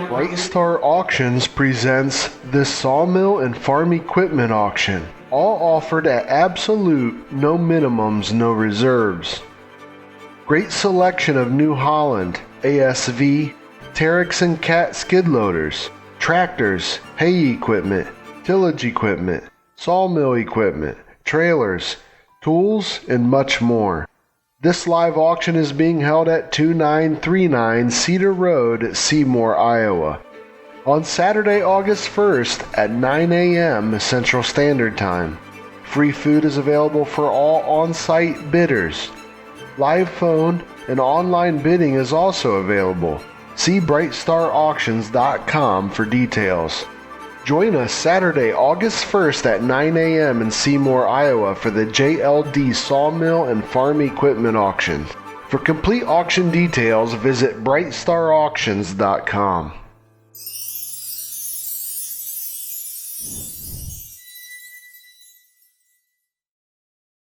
Bright Star Auctions presents the Sawmill and Farm Equipment Auction, all offered at absolute no minimums, no reserves. Great selection of New Holland, ASV, Terex and Cat skid loaders, tractors, hay equipment, tillage equipment, sawmill equipment, trailers, tools, and much more. This live auction is being held at 2939 Cedar Rd, Seymour, Iowa, on Saturday, August 1st at 9 a.m. Central Standard Time. Free food is available for all on-site bidders. Live phone and online bidding is also available. See brightstarauctions.com for details. Join us Saturday, August 1st at 9 a.m. in Seymour, Iowa for the JLD Sawmill and Farm Equipment Auction. For complete auction details, visit brightstarauctions.com.